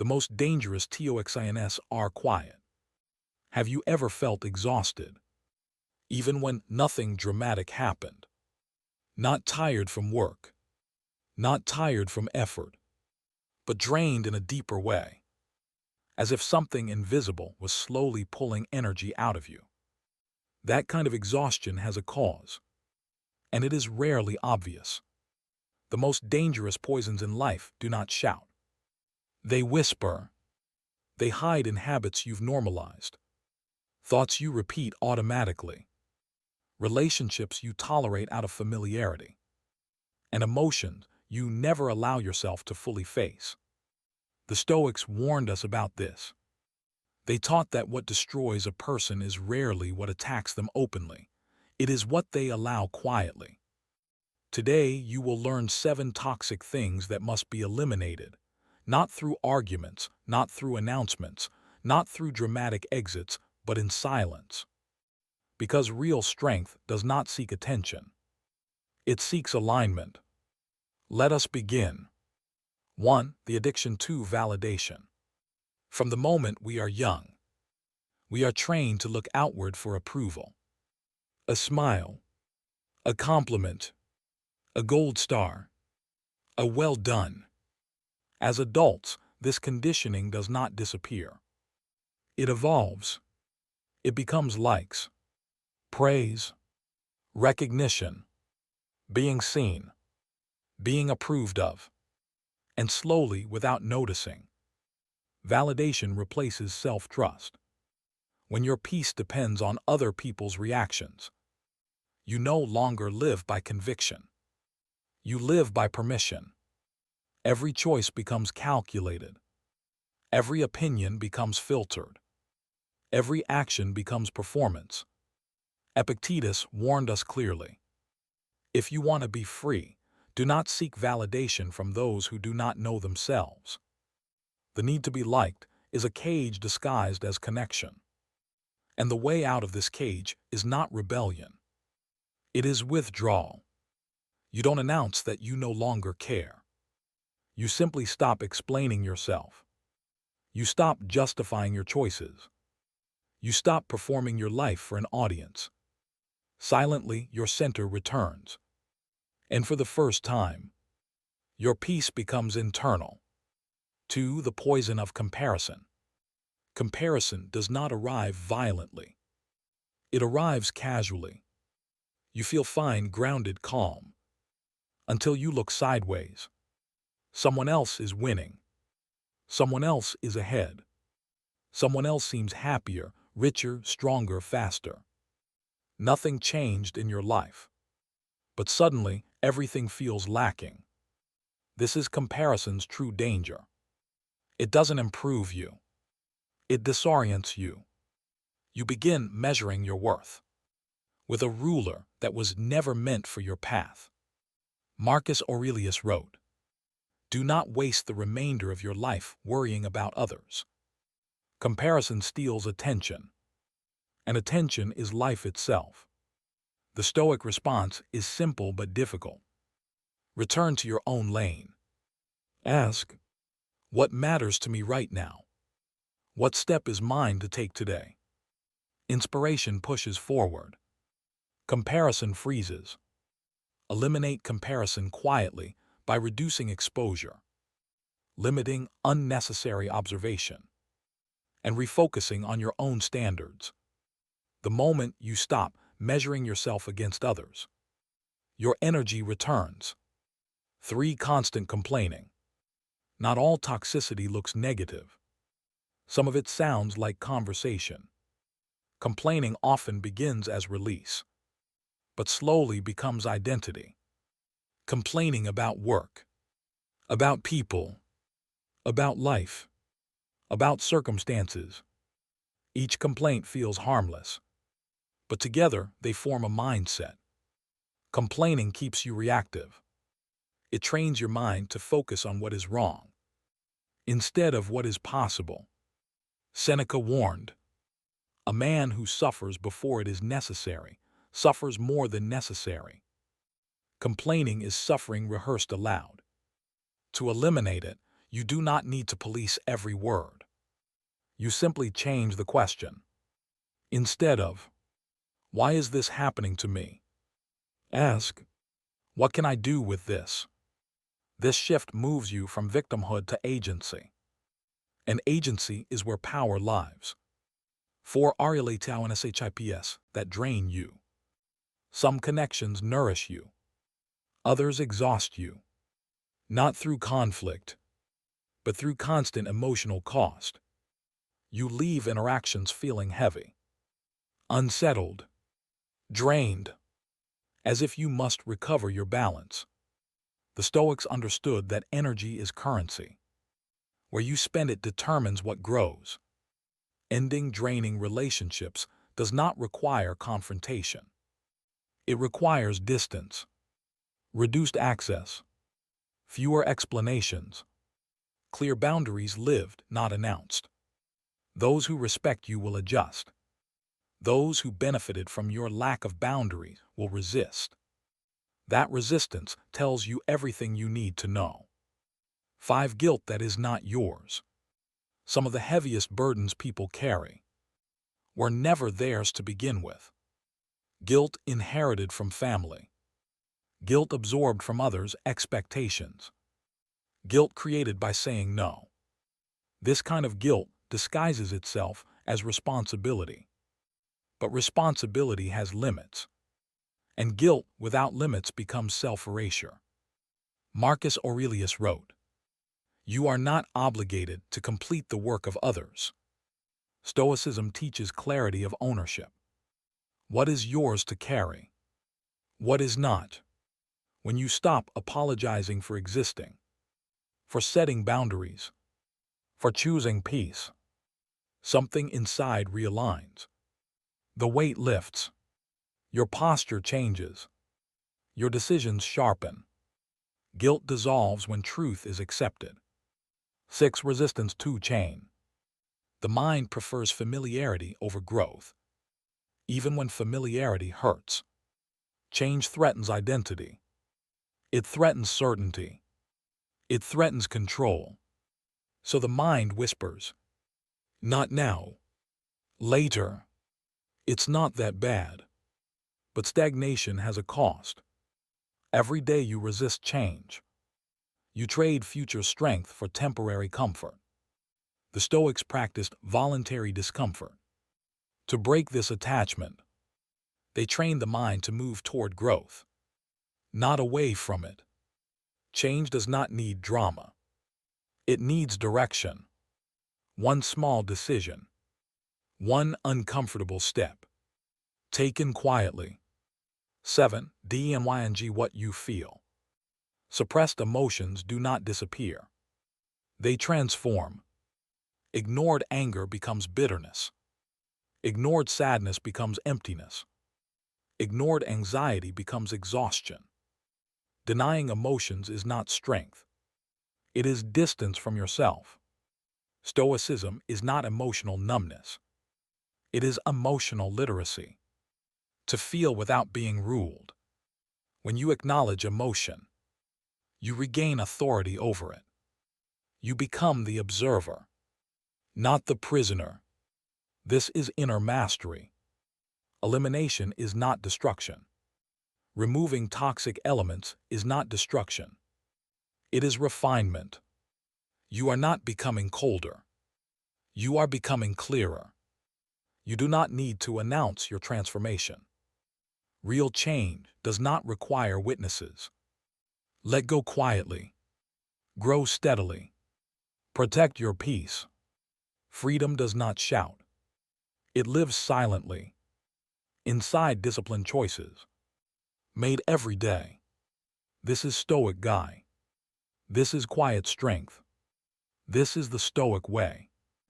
The most dangerous toxins are quiet. Have you ever felt exhausted, even when nothing dramatic happened? Not tired from work, not tired from effort, but drained in a deeper way, as if something invisible was slowly pulling energy out of you. That kind of exhaustion has a cause, and it is rarely obvious. The most dangerous poisons in life do not shout. They whisper. They hide in habits you've normalized, thoughts you repeat automatically, relationships you tolerate out of familiarity, and emotions you never allow yourself to fully face. The Stoics warned us about this. They taught that what destroys a person is rarely what attacks them openly. It is what they allow quietly. Today, you will learn 7 toxic things that must be eliminated, not through arguments, not through announcements, not through dramatic exits, but in silence. Because real strength does not seek attention. It seeks alignment. Let us begin. 1. The addiction to validation. From the moment we are young, we are trained to look outward for approval. A smile, a compliment, a gold star, a well done. As adults, this conditioning does not disappear. It evolves. It becomes likes, praise, recognition, being seen, being approved of, and slowly, without noticing, validation replaces self-trust. When your peace depends on other people's reactions, you no longer live by conviction. You live by permission. Every choice becomes calculated. Every opinion becomes filtered. Every action becomes performance. Epictetus warned us clearly. If you want to be free, do not seek validation from those who do not know themselves. The need to be liked is a cage disguised as connection. And the way out of this cage is not rebellion. It is withdrawal. You don't announce that you no longer care. You simply stop explaining yourself. You stop justifying your choices. You stop performing your life for an audience. Silently, your center returns. And for the first time, your peace becomes internal. 2. The poison of comparison. Comparison does not arrive violently. It arrives casually. You feel fine, grounded, calm, until you look sideways. Someone else is winning. Someone else is ahead. Someone else seems happier, richer, stronger, faster. Nothing changed in your life. But suddenly, everything feels lacking. This is comparison's true danger. It doesn't improve you. It disorients you. You begin measuring your worth with a ruler that was never meant for your path. Marcus Aurelius wrote, "Do not waste the remainder of your life worrying about others." Comparison steals attention, and attention is life itself. The Stoic response is simple but difficult. Return to your own lane. Ask, what matters to me right now? What step is mine to take today? Inspiration pushes forward. Comparison freezes. Eliminate comparison quietly by reducing exposure, limiting unnecessary observation, and refocusing on your own standards. The moment you stop measuring yourself against others, your energy returns. 3. Constant complaining. Not all toxicity looks negative. Some of it sounds like conversation. Complaining often begins as release, but slowly becomes identity. Complaining about work, about people, about life, about circumstances. Each complaint feels harmless, but together they form a mindset. Complaining keeps you reactive. It trains your mind to focus on what is wrong instead of what is possible. Seneca warned, "A man who suffers before it is necessary suffers more than necessary." Complaining is suffering rehearsed aloud. To eliminate it, You do not need to police every word. You simply change the question. Instead of, "Why is this happening to me?" ask, "What can I do with this?" This shift moves you from victimhood to agency. And agency is where power lies. 4 aurelius that drain you. Some connections nourish you. Others exhaust you. Not through conflict, but through constant emotional cost. You leave interactions feeling heavy, unsettled, drained, as if you must recover your balance. The Stoics understood that energy is currency. Where you spend it determines what grows. Ending draining relationships does not require confrontation. It requires distance, reduced access, fewer explanations, clear boundaries lived, not announced. Those who respect you will adjust. Those who benefited from your lack of boundaries will resist. That resistance tells you everything you need to know. 5 Guilt that is not yours. Some of the heaviest burdens people carry were never theirs to begin with. Guilt inherited from family. Guilt absorbed from others' expectations. Guilt created by saying no. This kind of guilt disguises itself as responsibility. But responsibility has limits. And guilt without limits becomes self-erasure. Marcus Aurelius wrote, "You are not obligated to complete the work of others." Stoicism teaches clarity of ownership. What is yours to carry? What is not? When you stop apologizing for existing, for setting boundaries, for choosing peace, something inside realigns. The weight lifts. Your posture changes. Your decisions sharpen. Guilt dissolves when truth is accepted. 6 Resistance to change. The mind prefers familiarity over growth. Even when familiarity hurts. Change threatens identity. It threatens certainty. It threatens control. So the mind whispers, "Not now. Later. It's not that bad." But stagnation has a cost. Every day you resist change. You trade future strength for temporary comfort. The Stoics practiced voluntary discomfort. To break this attachment, they trained the mind to move toward growth, not away from it. Change does not need drama. It needs direction. One small decision. One uncomfortable step. Taken quietly. 7 DNYNG What you feel. Suppressed emotions do not disappear. They transform. Ignored anger becomes bitterness. Ignored sadness becomes emptiness. Ignored anxiety becomes exhaustion. Denying emotions is not strength. It is distance from yourself. Stoicism is not emotional numbness. It is emotional literacy. To feel without being ruled. When you acknowledge emotion, you regain authority over it. You become the observer, not the prisoner. This is inner mastery. Elimination is not destruction. Removing toxic elements is not destruction. It is refinement. You are not becoming colder. You are becoming clearer. You do not need to announce your transformation. Real change does not require witnesses. Let go quietly. Grow steadily. Protect your peace. Freedom does not shout. It lives silently. Inside disciplined choices. Made every day. This is Stoic Guy. This is quiet strength. This is the Stoic way.